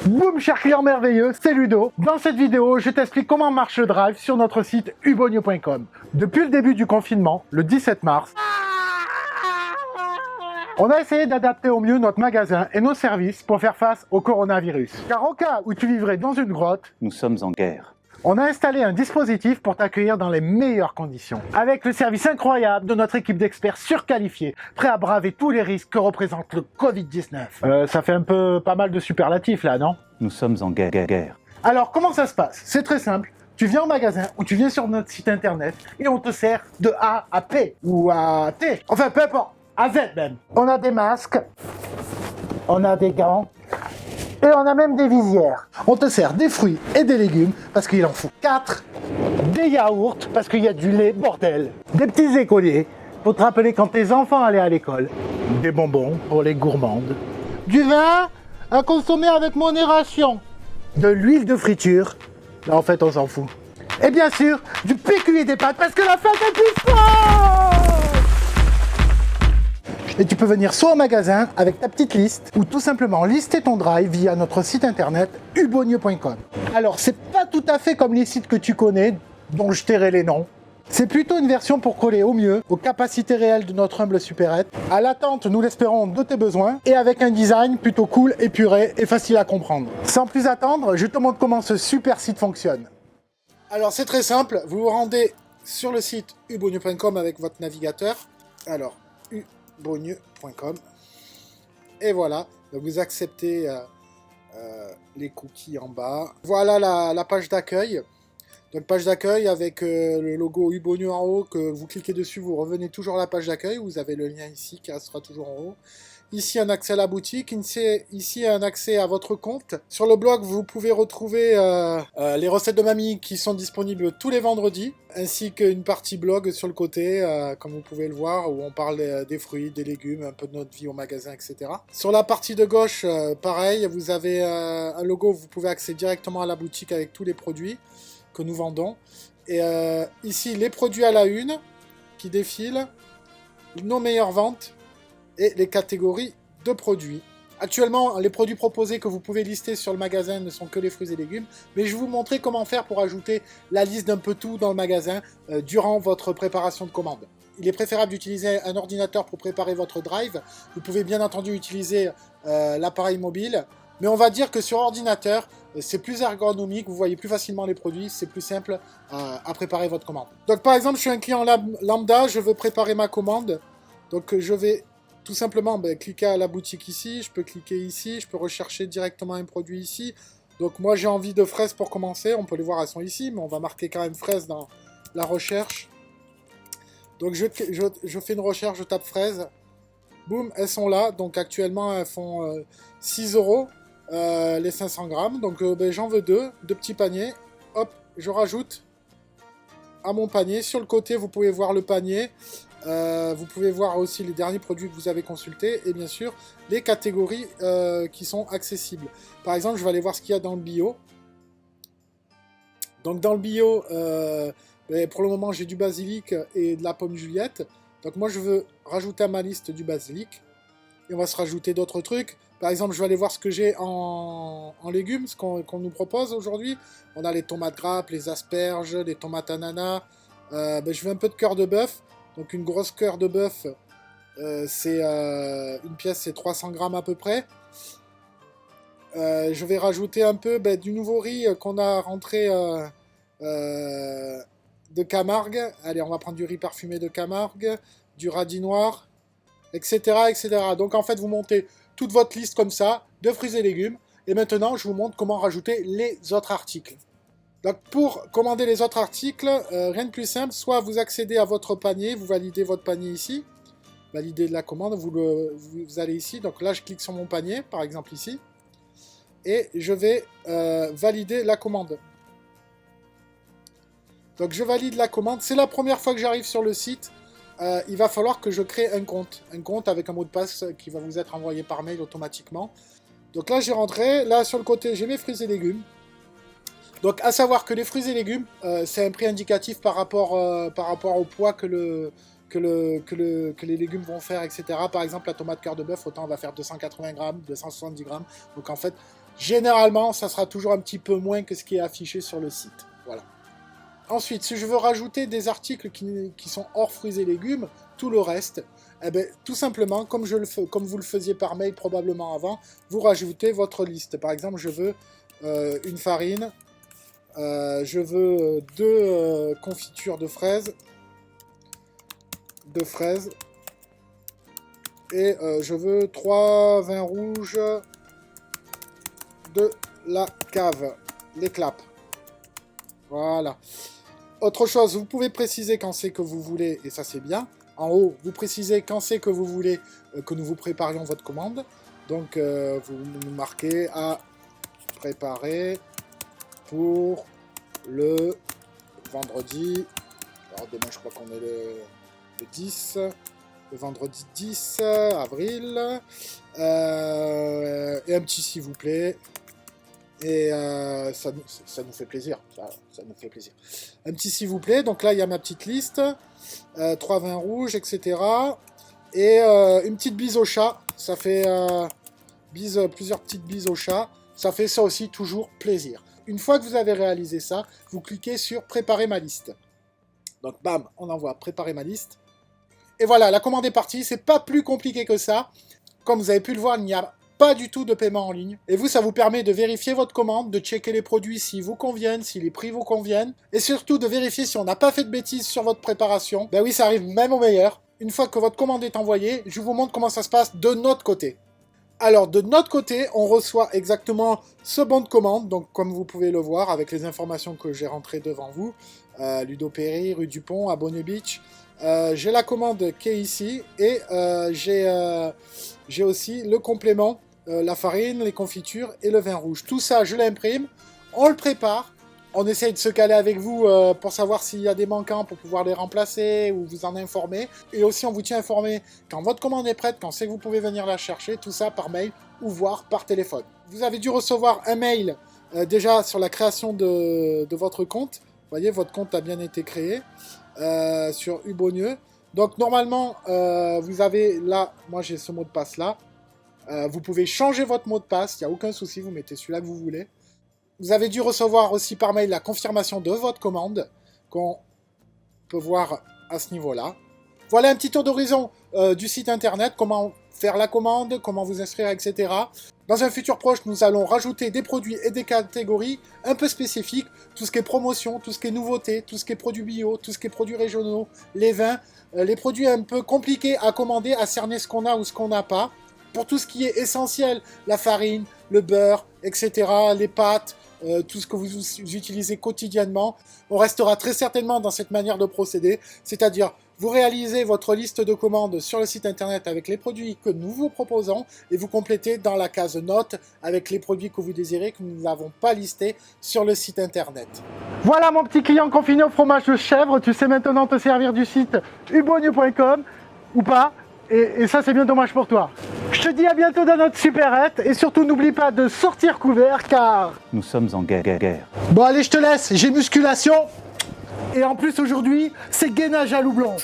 Boum, cher client merveilleux, c'est Ludo. Dans cette vidéo, je t'explique comment marche le drive sur notre site ubonio.com. Depuis le début du confinement, le 17 mars, on a essayé d'adapter au mieux notre magasin et nos services pour faire face au coronavirus. Car au cas où tu vivrais dans une grotte, nous sommes en guerre. On a installé un dispositif pour t'accueillir dans les meilleures conditions. Avec le service incroyable de notre équipe d'experts surqualifiés, prêts à braver tous les risques que représente le Covid-19. Ça fait un peu pas mal de superlatifs là, non? Nous sommes en guerre. Alors, comment ça se passe? C'est très simple. Tu viens au magasin ou tu viens sur notre site internet et on te sert de A à P ou à T. Enfin, peu importe. À Z même. On a des masques, on a des gants, et on a même des visières. On te sert des fruits et des légumes, parce qu'il en faut 4. Des yaourts, parce qu'il y a du lait, bordel. Des petits écoliers, pour te rappeler quand tes enfants allaient à l'école. Des bonbons pour les gourmandes. Du vin à consommer avec modération. De l'huile de friture. Là, en fait, on s'en fout. Et bien sûr, du PQ et des pâtes, parce que la fête est plus forte! Et tu peux venir soit au magasin avec ta petite liste ou tout simplement lister ton drive via notre site internet ubonio.com. Alors c'est pas tout à fait comme les sites que tu connais, dont je tairai les noms. C'est plutôt une version pour coller au mieux aux capacités réelles de notre humble supérette, à l'attente, nous l'espérons, de tes besoins, et avec un design plutôt cool, épuré et facile à comprendre. Sans plus attendre, je te montre comment ce super site fonctionne. Alors c'est très simple, vous vous rendez sur le site ubonio.com avec votre navigateur. Alors, ubonio.com et voilà, donc vous acceptez les cookies en bas. Voilà la page d'accueil. Donc page d'accueil avec le logo Ubonio en haut, que vous cliquez dessus, vous revenez toujours à la page d'accueil, vous avez le lien ici qui restera toujours en haut. Ici un accès à la boutique, ici un accès à votre compte. Sur le blog vous pouvez retrouver les recettes de mamie qui sont disponibles tous les vendredis, ainsi qu'une partie blog sur le côté, comme vous pouvez le voir, où on parle des fruits, des légumes, un peu de notre vie au magasin, etc. Sur la partie de gauche, pareil, vous avez un logo, vous pouvez accéder directement à la boutique avec tous les produits que nous vendons. Et ici, les produits à la une qui défilent, nos meilleures ventes et les catégories de produits. Actuellement, les produits proposés que vous pouvez lister sur le magasin ne sont que les fruits et légumes, mais je vais vous montrer comment faire pour ajouter la liste d'un peu tout dans le magasin durant votre préparation de commande. Il est préférable d'utiliser un ordinateur pour préparer votre drive. Vous pouvez bien entendu utiliser l'appareil mobile, mais on va dire que sur ordinateur, c'est plus ergonomique, vous voyez plus facilement les produits, c'est plus simple à préparer votre commande. Donc par exemple, je suis un client lambda, je veux préparer ma commande, donc je vais tout simplement cliquer à la boutique ici, je peux cliquer ici, je peux rechercher directement un produit ici. Donc moi j'ai envie de fraises pour commencer, on peut les voir, elles sont ici, mais on va marquer quand même fraises dans la recherche. Donc je fais une recherche, je tape fraises, boum, elles sont là, donc actuellement elles font 6 € les 500 grammes, donc j'en veux deux petits paniers, hop, je rajoute à mon panier. Sur le côté vous pouvez voir le panier, vous pouvez voir aussi les derniers produits que vous avez consultés et bien sûr les catégories qui sont accessibles. Par exemple, je vais aller voir ce qu'il y a dans le bio. Donc dans le bio, pour le moment j'ai du basilic et de la pomme Juliette. Donc moi je veux rajouter à ma liste du basilic. Et on va se rajouter d'autres trucs. Par exemple, je vais aller voir ce que j'ai en légumes, ce qu'on nous propose aujourd'hui. On a les tomates grappes, les asperges, les tomates ananas. Je veux un peu de cœur de bœuf. Donc une grosse cœur de bœuf, c'est une pièce, c'est 300 grammes à peu près. Je vais rajouter un peu du nouveau riz qu'on a rentré de Camargue. Allez, on va prendre du riz parfumé de Camargue, du radis noir, etc., etc. Donc en fait, vous montez toute votre liste comme ça, de fruits et légumes. Et maintenant, je vous montre comment rajouter les autres articles. Donc pour commander les autres articles, rien de plus simple, soit vous accédez à votre panier, vous validez votre panier ici, valider la commande, vous allez ici, donc là je clique sur mon panier, par exemple ici, et je vais valider la commande. Donc je valide la commande, c'est la première fois que j'arrive sur le site, il va falloir que je crée un compte avec un mot de passe qui va vous être envoyé par mail automatiquement. Donc là j'ai rentré, là sur le côté j'ai mes fruits et légumes. Donc à savoir que les fruits et légumes, c'est un prix indicatif par rapport au poids que les légumes vont faire, etc. Par exemple la tomate cœur de bœuf, autant on va faire 280 grammes, 270 grammes. Donc en fait, Généralement, ça sera toujours un petit peu moins que ce qui est affiché sur le site. Voilà. Ensuite, si je veux rajouter des articles qui sont hors fruits et légumes, tout le reste, eh ben, tout simplement, comme vous le faisiez par mail probablement avant, vous rajoutez votre liste. Par exemple, je veux une farine, je veux 2 confitures de fraises, et je veux 3 vins rouges de la cave, les claps. Voilà. Autre chose, vous pouvez préciser quand c'est que vous voulez, et ça c'est bien. En haut, vous précisez quand c'est que vous voulez que nous vous préparions votre commande. Donc, vous nous marquez à préparer pour le vendredi. Alors, demain, je crois qu'on est le 10. Le vendredi 10 avril. Et un petit s'il vous plaît. Et ça nous fait plaisir. Ça nous fait plaisir. Un petit s'il vous plaît. Donc là, il y a ma petite liste. 3 vins rouges, etc. Et une petite bise au chat. Ça fait plusieurs petites bises au chat. Ça fait ça aussi toujours plaisir. Une fois que vous avez réalisé ça, vous cliquez sur préparer ma liste. Donc bam, on envoie préparer ma liste. Et voilà, la commande est partie. C'est pas plus compliqué que ça. Comme vous avez pu le voir, il n'y a pas du tout de paiement en ligne. Et vous, ça vous permet de vérifier votre commande, de checker les produits s'ils vous conviennent, si les prix vous conviennent, et surtout de vérifier si on n'a pas fait de bêtises sur votre préparation. Ben oui, ça arrive même au meilleur. Une fois que votre commande est envoyée, je vous montre comment ça se passe de notre côté. Alors, de notre côté, on reçoit exactement ce bon de commande, donc comme vous pouvez le voir, avec les informations que j'ai rentrées devant vous, Ludo Perry, rue Dupont, à Bonne Beach. J'ai la commande qui est ici, et j'ai aussi le complément, la farine, les confitures et le vin rouge. Tout ça, je l'imprime, on le prépare, on essaye de se caler avec vous pour savoir s'il y a des manquants pour pouvoir les remplacer ou vous en informer. Et aussi, on vous tient informé quand votre commande est prête, quand c'est que vous pouvez venir la chercher, tout ça par mail ou voire par téléphone. Vous avez dû recevoir un mail déjà sur la création de votre compte. Vous voyez, votre compte a bien été créé sur Ubonieux. Donc normalement, vous avez là, moi j'ai ce mot de passe là. Vous pouvez changer votre mot de passe, il n'y a aucun souci, vous mettez celui-là que vous voulez. Vous avez dû recevoir aussi par mail la confirmation de votre commande, qu'on peut voir à ce niveau-là. Voilà un petit tour d'horizon du site internet, comment faire la commande, comment vous inscrire, etc. Dans un futur proche, nous allons rajouter des produits et des catégories un peu spécifiques, tout ce qui est promotion, tout ce qui est nouveauté, tout ce qui est produits bio, tout ce qui est produits régionaux, les vins, les produits un peu compliqués à commander, à cerner ce qu'on a ou ce qu'on n'a pas. Pour tout ce qui est essentiel, la farine, le beurre, etc., les pâtes, tout ce que vous utilisez quotidiennement, on restera très certainement dans cette manière de procéder, c'est-à-dire vous réalisez votre liste de commandes sur le site internet avec les produits que nous vous proposons et vous complétez dans la case notes avec les produits que vous désirez que nous n'avons pas listés sur le site internet. Voilà mon petit client confiné au fromage de chèvre, tu sais maintenant te servir du site ubonieux.com ou pas. Et ça, c'est bien dommage pour toi. Je te dis à bientôt dans notre supérette. Et surtout, n'oublie pas de sortir couvert, car... Nous sommes en guerre. Bon, allez, je te laisse. J'ai musculation. Et en plus, aujourd'hui, c'est gainage à loup blanc.